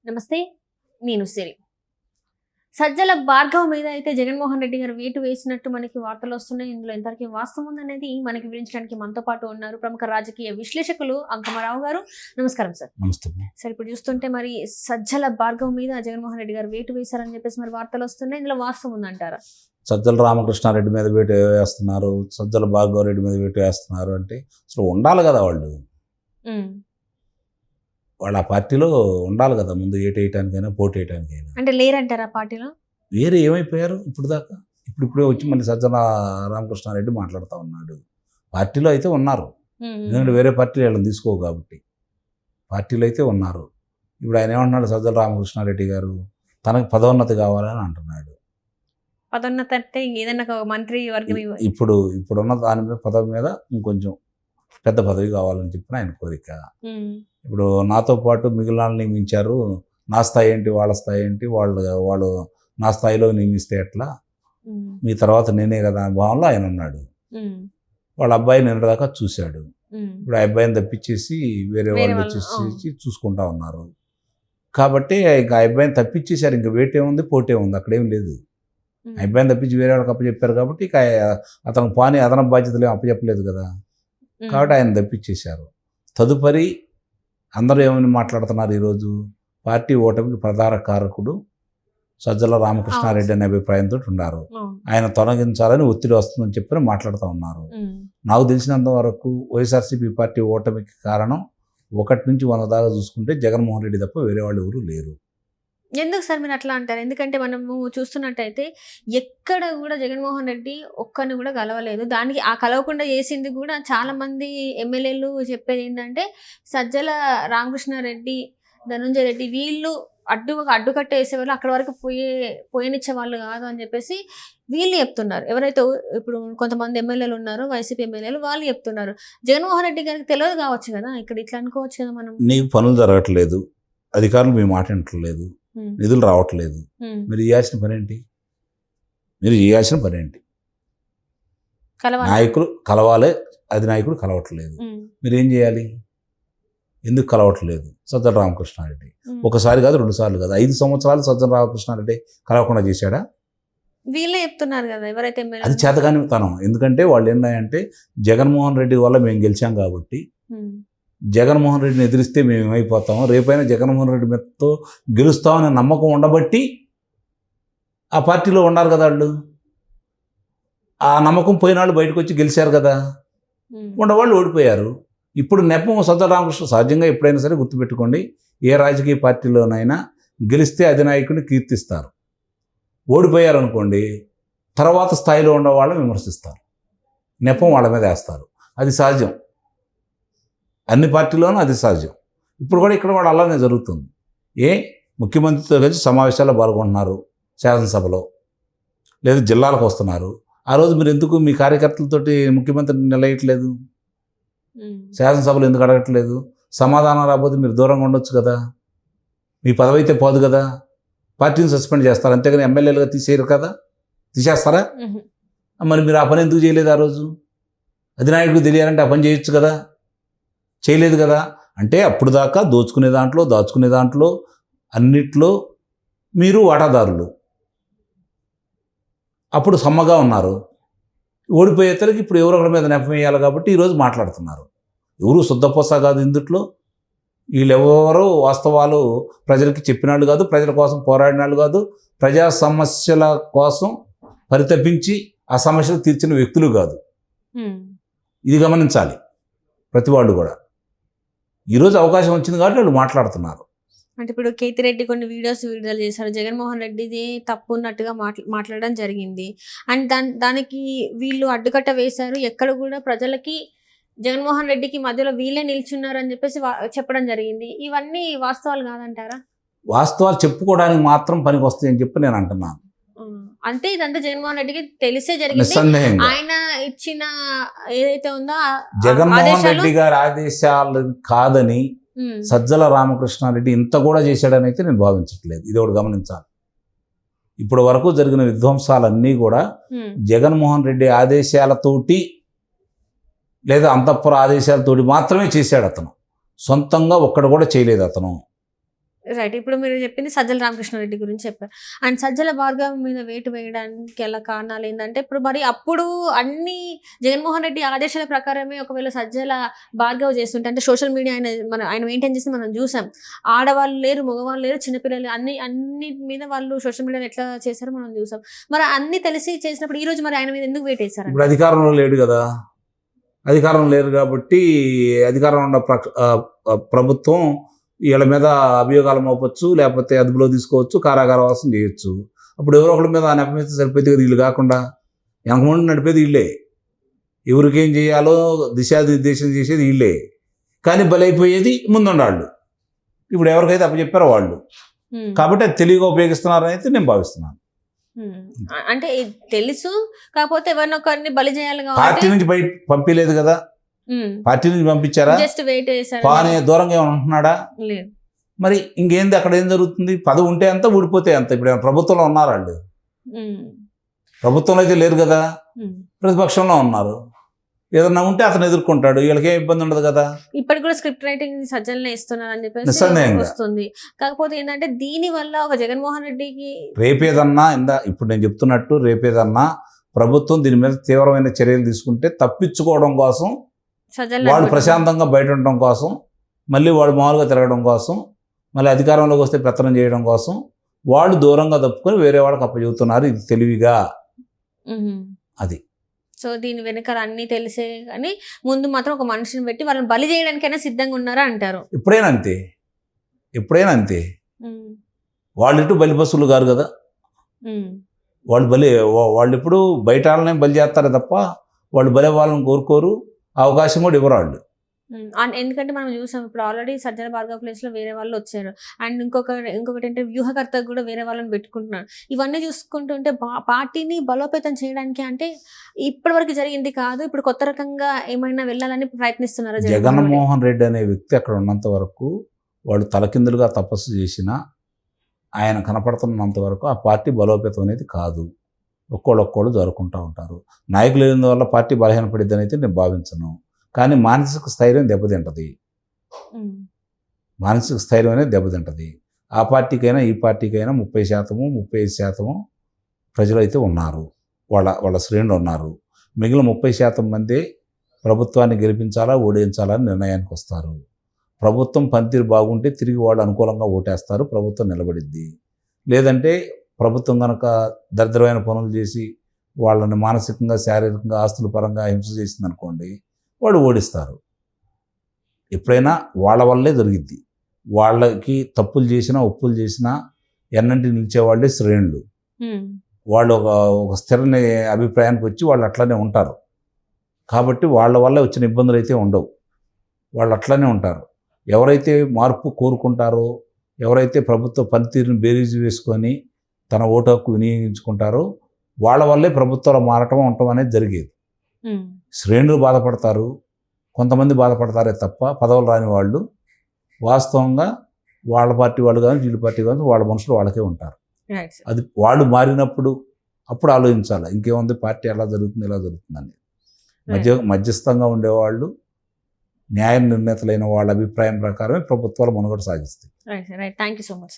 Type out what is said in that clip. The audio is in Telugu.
నమస్తే, నేను సిరి. సజ్జల భార్గవ్ మీద అయితే జగన్మోహన్ రెడ్డి గారు వేటు వేసినట్టు మనకి వార్తలు వస్తున్నాయి. ఇందులో ఎంతవరకు వాస్తవం ఉందనేది మనకి వివరించడానికి మనతో పాటు ఉన్నారు ప్రముఖ రాజకీయ విశ్లేషకులు అంకమరావు గారు. నమస్కారం సార్. నమస్తే సార్, ఇప్పుడు చూస్తుంటే మరి సజ్జల భార్గవ్ మీద జగన్మోహన్ రెడ్డి గారు వేటు వేశారని చెప్పేసి మరి వార్తలు వస్తున్నాయి. ఇందులో వాస్తవం ఉందంటారా? సజ్జల రామకృష్ణారెడ్డి మీద వేటు వేస్తున్నారు, సజ్జల భార్గవ రెడ్డి మీద వేటు వేస్తున్నారు అంటే అసలు ఉండాలి కదా వాళ్ళు ఆ పార్టీలో ఉండాలి కదా, ముందు ఏటు వేయటానికైనా పోటీ వేయటానికైనా. అంటే లేరంటారా పార్టీలో? వేరే ఏమైపోయారు ఇప్పుడు దాకా? ఇప్పుడే వచ్చి మళ్ళీ సజ్జల రామకృష్ణారెడ్డి మాట్లాడుతూ ఉన్నాడు. పార్టీలో అయితే ఉన్నారు, ఎందుకంటే వేరే పార్టీలు వీళ్ళని తీసుకోవు కాబట్టి పార్టీలో అయితే ఉన్నారు. ఇప్పుడు ఆయన ఏమంటున్నాడు, సజ్జల రామకృష్ణారెడ్డి గారు తనకు పదోన్నతి కావాలని అంటున్నాడు. పదోన్నతి అంటే ఏదైనా మంత్రి వర్గం ఇప్పుడున్న దాని మీద పదవి మీద ఇంకొంచెం పెద్ద పదవి కావాలని చెప్పిన ఆయన కోరిక. ఇప్పుడు నాతో పాటు మిగిలిన వాళ్ళని నియమించారు, నా స్థాయి ఏంటి వాళ్ళ స్థాయి ఏంటి, వాళ్ళు నా స్థాయిలో నియమిస్తే ఎట్లా, మీ తర్వాత నేనే కదా అనే భావంలో ఆయన ఉన్నాడు. వాళ్ళ అబ్బాయిని నిన్నదాకా చూశాడు, ఇప్పుడు ఆ అబ్బాయిని తప్పించేసి వేరే వాళ్ళు వచ్చేసి చూసుకుంటా ఉన్నారు. కాబట్టి ఇంకా ఆ అబ్బాయిని తప్పించేశారు, ఇంకా వేటే ఉంది పోటే ఉంది, అక్కడేం లేదు. ఆ అబ్బాయిని తప్పించి వేరే వాళ్ళకి అప్పచెప్పారు కాబట్టి ఇక అతను పాని అదనపు బాధ్యతలు అప్పచెప్పలేదు కదా, కాబట్టి ఆయన తప్పించేశారు. తదుపరి అందరూ ఏమని మాట్లాడుతున్నారు, ఈరోజు పార్టీ ఓటమికి ప్రధాన కారకుడు సజ్జల రామకృష్ణారెడ్డి అనే అభిప్రాయంతో ఉన్నారు. ఆయన తొలగించాలని ఒత్తిడి వస్తుందని చెప్పి మాట్లాడుతూ ఉన్నారు. నాకు తెలిసినంత వరకు వైఎస్ఆర్సీపీ పార్టీ ఓటమికి కారణం 1 నుంచి 100 దాకా చూసుకుంటే జగన్మోహన్ రెడ్డి తప్ప వేరే వాళ్ళు ఎవరు లేరు. ఎందుకు సార్ మీరు అట్లా అంటారు? ఎందుకంటే మనము చూస్తున్నట్టయితే ఎక్కడ కూడా జగన్మోహన్ రెడ్డి ఒక్కరిని కూడా కలవలేదు. దానికి ఆ కలవకుండా చేసింది కూడా చాలా మంది ఎమ్మెల్యేలు చెప్పేది ఏంటంటే సజ్జల రామకృష్ణారెడ్డి, ధనుంజయ రెడ్డి వీళ్ళు అడ్డుకట్ట వేసేవాళ్ళు, అక్కడ వరకు పోయనిచ్చే వాళ్ళు కాదు అని చెప్పేసి వీళ్ళు చెప్తున్నారు. ఎవరైతే ఇప్పుడు కొంతమంది ఎమ్మెల్యేలు ఉన్నారో వైసీపీ ఎమ్మెల్యేలు వాళ్ళు చెప్తున్నారు. జగన్మోహన్ రెడ్డి గారికి తెలియదు కావచ్చు కదా, ఇక్కడ ఇట్లా అనుకోవచ్చు కదా మనం. నీకు పనులు జరగట్లేదు, అధికారులు మీ మాట వింటలేదు, నిధులు రావట్లేదు, మీరు చేయాల్సిన పని ఏంటి? నాయకులు కలవాలి, అధినాయకుడు కలవట్లేదు, మీరు ఏం చేయాలి? ఎందుకు కలవట్లేదు? సజ్జల రామకృష్ణారెడ్డి ఒకసారి కాదు 2 సార్లు కాదు 5 సంవత్సరాలు సజ్జల రామకృష్ణారెడ్డి కలవకుండా చేశాడా? వీళ్ళే చెప్తున్నారు కదా ఎవరైతే. అది చేతగాని తనం. ఎందుకంటే వాళ్ళు ఏంటంటే జగన్మోహన్ రెడ్డి వల్ల మేము గెలిచాం కాబట్టి జగన్మోహన్ రెడ్డిని ఎదిరిస్తే మేము ఏమైపోతాము, రేపైనా జగన్మోహన్ రెడ్డి మీదతో గెలుస్తామనే నమ్మకం ఉండబట్టి ఆ పార్టీలో ఉన్నారు కదా వాళ్ళు. ఆ నమ్మకం పోయిన వాళ్ళు బయటకు వచ్చి గెలిచారు కదా, ఉండవాళ్ళు ఓడిపోయారు. ఇప్పుడు నెపం సజ్జల రామకృష్ణ. సహజంగా ఎప్పుడైనా సరే గుర్తుపెట్టుకోండి, ఏ రాజకీయ పార్టీలోనైనా గెలిస్తే అధినాయకుడిని కీర్తిస్తారు, ఓడిపోయారు అనుకోండి తర్వాత స్థాయిలో ఉన్న వాళ్ళని విమర్శిస్తారు, నెపం వాళ్ళ మీద వేస్తారు. అది సహజం, అన్ని పార్టీల్లోనూ అది సహజం. ఇప్పుడు కూడా ఇక్కడ కూడా అలానే జరుగుతుంది. ముఖ్యమంత్రితో కలిసి సమావేశాల్లో పాల్గొంటున్నారు, శాసనసభలో లేదా జిల్లాలకు వస్తున్నారు. ఆ రోజు మీరు ఎందుకు మీ కార్యకర్తలతోటి ముఖ్యమంత్రిని నిలయట్లేదు? శాసనసభలో ఎందుకు అడగట్లేదు? సమాధానం రాకపోతే మీరు దూరంగా ఉండొచ్చు కదా, మీ పదవి అయితే పోదు కదా, పార్టీని సస్పెండ్ చేస్తారు, అంతేగాని ఎమ్మెల్యేలుగా తీసేయరు కదా, తీసేస్తారా? మరి మీరు ఆ పని ఎందుకు చేయలేదు ఆ రోజు? అధినాయకుడికి తెలియాలంటే ఆ పని చేయొచ్చు కదా, చేయలేదు కదా. అంటే అప్పుడు దాకా దోచుకునే దాంట్లో దాచుకునే దాంట్లో అన్నిట్లో మీరు వాటాదారులు. అప్పుడు సమ్మగా ఉన్నారు, ఓడిపోయేసరికి ఇప్పుడు ఎవరో ఒకరి మీద నెపం వేయాలి కాబట్టి ఈరోజు మాట్లాడుతున్నారు. ఎవరు శుద్ధపోస కాదు ఇందుట్లో, వీళ్ళెవరో వాస్తవాలు ప్రజలకి చెప్పినాళ్ళు కాదు, ప్రజల కోసం పోరాడినాళ్ళు కాదు, ప్రజా సమస్యల కోసం పరితపించి ఆ సమస్యలు తీర్చిన వ్యక్తులు కాదు. ఇది గమనించాలి ప్రతి వాళ్ళు కూడా. ఈరోజు అవకాశం వచ్చింది కాబట్టి వాళ్ళు మాట్లాడుతున్నారు. అంటే ఇప్పుడు కేతిరెడ్డి కొన్ని వీడియోస్ విడుదల చేశారు, జగన్మోహన్ రెడ్డిది తప్పు ఉన్నట్టుగా మాట్లాడడం జరిగింది. అండ్ దానికి వీళ్ళు అడ్డుకట్ట వేశారు, ఎక్కడ కూడా ప్రజలకి జగన్మోహన్ రెడ్డికి మధ్యలో వీళ్ళే నిల్చున్నారు అని చెప్పేసి చెప్పడం జరిగింది. ఇవన్నీ వాస్తవాలు కాదంటారా? వాస్తవాలు చెప్పుకోవడానికి మాత్రం పనికి వస్తాయని చెప్పి నేను అంటున్నాను. అంటే ఇదంతా జగన్మోహన్ రెడ్డికి తెలిసే జరిగింది. ఆయన ఇచ్చిన ఏదైతే ఉందో జగన్మోహన్ రెడ్డి గారి ఆదేశాలు కాదని సజ్జల రామకృష్ణారెడ్డి ఇంత కూడా చేశాడని అయితే నేను భావించట్లేదు. ఇది ఒకటి గమనించాలి. ఇప్పటి వరకు జరిగిన విధ్వంసాలన్నీ కూడా జగన్మోహన్ రెడ్డి ఆదేశాలతోటి లేదా అంతఃపుర ఆదేశాలతోటి మాత్రమే చేశాడు అతను. సొంతంగా ఒక్కడు కూడా చేయలేదు అతను. రైట్. ఇప్పుడు మీరు చెప్పింది సజ్జల రామకృష్ణారెడ్డి గురించి చెప్పారు. అండ్ సజ్జల భార్గవ్ మీద వేటు వేయడానికి గల కారణాలు ఏందంటే, ఇప్పుడు మరి అప్పుడు అన్ని జగన్మోహన్ రెడ్డి ఆదేశాల ప్రకారమే ఒకవేళ సజ్జల భార్గవ్ చేస్తుంటే, అంటే సోషల్ మీడియా ఆయన మెయింటైన్ చేసి మనం చూసాం. ఆడవాళ్ళు లేరు, మగవాళ్ళు లేరు, చిన్నపిల్లలు అన్ని మీద వాళ్ళు సోషల్ మీడియాలో ఎట్లా చేశారో మనం చూసాం. మరి అన్ని తెలిసి చేసినప్పుడు ఈ రోజు మరి ఆయన మీద ఎందుకు వేటేశారు? ఇప్పుడు అధికారంలో లేడు కదా, అధికారం లేరు కాబట్టి అధికారం ఉన్న ప్రభుత్వం వీళ్ళ మీద అభియోగాలు మోపచ్చు, లేకపోతే అదుపులో తీసుకోవచ్చు, కారాగారవాసం చేయొచ్చు. అప్పుడు ఎవరో ఒకరి మీద నెపమిస్తే సరిపోతే కదా, వీళ్ళు కాకుండా వెనక ముందు నడిపేది వీళ్ళే, ఎవరికేం చేయాలో దిశానిర్దేశం చేసేది వీళ్ళే, కానీ బలైపోయేది ముందుండాళ్ళు. ఇప్పుడు ఎవరికైతే అప్పచెప్పారో వాళ్ళు, కాబట్టి అది తెలివిగా ఉపయోగిస్తున్నారని అయితే నేను భావిస్తున్నాను. అంటే తెలుసు, కాకపోతే ఎవరినొకరిని బలి చేయాలి. పార్టీ నుంచి బయట పంపించలేదు కదా, పార్టీ నుంచి పంపించారా? జస్ట్ వెయిట్ చేశారు. పానే దూరంగా ఏమైనా ఉంటున్నాడా? లేదు. మరి ఇంకేంది, అక్కడ ఏం జరుగుతుంది? పదవి ఉంటే అంత, ఊడిపోతే అంత. ఇప్పుడు ప్రభుత్వంలో ఉన్నారు వాళ్ళు, ప్రభుత్వంలో అయితే లేరు కదా, ప్రతిపక్షంలో ఉన్నారు. ఏదన్నా ఉంటే అతను ఎదుర్కొంటాడు, వీళ్ళకి ఏం ఇబ్బంది ఉండదు కదా. ఇప్పటికి కూడా స్క్రిప్ట్ రైటింగ్ సజ్జలనే ఇస్తున్నారు అని చెప్పేసి వస్తుంది. కాకపోతే ఏంటంటే దీని వల్ల ఒక జగన్మోహన్ రెడ్డికి రేపేదన్నా ఇప్పుడు నేను చెప్తున్నట్టు రేపేదన్నా ప్రభుత్వం దీని మీద తీవ్రమైన చర్యలు తీసుకుంటే తప్పించుకోవడం కోసం, వాళ్ళు ప్రశాంతంగా బయట ఉండడం కోసం, మళ్ళీ వాడు మామూలుగా తిరగడం కోసం, మళ్ళీ అధికారంలోకి వస్తే పెత్తనం చేయడం కోసం వాళ్ళు దూరంగా తప్పుకొని వేరే వాళ్ళకి అప్పచెబుతున్నారు. ఇది తెలివిగా అది. సో దీని వెనకాల అన్ని తెలిసే కానీ ముందు మాత్రం ఒక మనిషిని పెట్టి వాళ్ళని బలి చేయడానికైనా సిద్ధంగా ఉన్నారా అంటారు. ఎప్పుడైనా అంతే, ఎప్పుడైనా అంతే. వాళ్ళు ఇటు బలి బస్సులు గారు కదా, వాళ్ళు ఇప్పుడు బయట వాళ్ళనే బలి చేస్తారు తప్ప వాళ్ళు బలి వాళ్ళని కోరుకోరు, అవకాశం కూడా ఇవ్వరు వాళ్ళు. ఎందుకంటే మనం చూసాం ఇప్పుడు ఆల్రెడీ సజ్జల భార్గవ్ ప్లేస్ లో వేరే వాళ్ళు వచ్చారు. అండ్ ఇంకొకటి ఏంటంటే వ్యూహకర్త కూడా వేరే వాళ్ళని పెట్టుకుంటున్నారు. ఇవన్నీ చూసుకుంటుంటే పార్టీని బలోపేతం చేయడానికి అంటే ఇప్పటివరకు జరిగింది కాదు, ఇప్పుడు కొత్త రకంగా ఏమైనా వెళ్ళాలని ప్రయత్నిస్తున్నారు. జగన్మోహన్ రెడ్డి అనే వ్యక్తి అక్కడ ఉన్నంత వరకు వాడు తలకిందులుగా తపస్సు చేసినా ఆయన కనపడుతున్నంత వరకు ఆ పార్టీ బలోపేతం అనేది కాదు. ఒక్కోళ్ళు జరుపుకుంటూ ఉంటారు. నాయకులు లేనందువల్ల పార్టీ బలహీనపడిద్దని అయితే నేను భావించను. కానీ మానసిక స్థైర్యం దెబ్బతింటది, మానసిక స్థైర్యం అనేది దెబ్బతింటది. ఆ పార్టీకైనా ఈ పార్టీకైనా 30%, 35% ప్రజలు అయితే ఉన్నారు, వాళ్ళ శ్రేణులు ఉన్నారు. మిగిలిన 30% మంది ప్రభుత్వాన్ని గెలిపించాలా ఓడించాలా అని నిర్ణయానికి వస్తారు. ప్రభుత్వం పనితీరు బాగుంటే తిరిగి వాళ్ళు అనుకూలంగా ఓటేస్తారు, ప్రభుత్వం నిలబడిద్ది. లేదంటే ప్రభుత్వం కనుక దరిద్రమైన పనులు చేసి వాళ్ళని మానసికంగా శారీరకంగా ఆస్తుల పరంగా హింస చేసింది అనుకోండి, వాడు ఓడిస్తారు. ఎప్పుడైనా వాళ్ళ వల్లే జరిగిద్ది. వాళ్ళకి తప్పులు చేసినా ఒప్పులు చేసినా ఎన్నంటి నిలిచేవాళ్ళే శ్రేణులు. వాళ్ళు ఒక స్థిర అభిప్రాయానికి వచ్చి వాళ్ళు అట్లనే ఉంటారు. కాబట్టి వాళ్ళ వల్ల వచ్చిన ఇబ్బందులు అయితే ఉండవు, వాళ్ళు అట్లనే ఉంటారు. ఎవరైతే మార్పు కోరుకుంటారో, ఎవరైతే ప్రభుత్వ పనితీరుని బేరీజు వేసుకొని తన ఓటు హక్కు వినియోగించుకుంటారో వాళ్ళ వల్లే ప్రభుత్వాలు మారటం ఉండటం అనేది జరిగేది. శ్రేణులు బాధపడతారు, కొంతమంది బాధపడతారే తప్ప పదవులు రాని వాళ్ళు వాస్తవంగా వాళ్ళ పార్టీ వాళ్ళు కానీ వీళ్ళ పార్టీ కానీ వాళ్ళ మనుషులు వాళ్ళకే ఉంటారు. అది వాళ్ళు మారినప్పుడు అప్పుడు ఆలోచించాలి, ఇంకేముంది పార్టీ ఎలా జరుగుతుంది ఎలా జరుగుతుందని. మధ్యస్థంగా ఉండేవాళ్ళు, న్యాయ నిర్ణేతలైన వాళ్ళ అభిప్రాయం ప్రకారమే ప్రభుత్వాలు మనుగడ సాగిస్తాయి. Right. Thank you so much.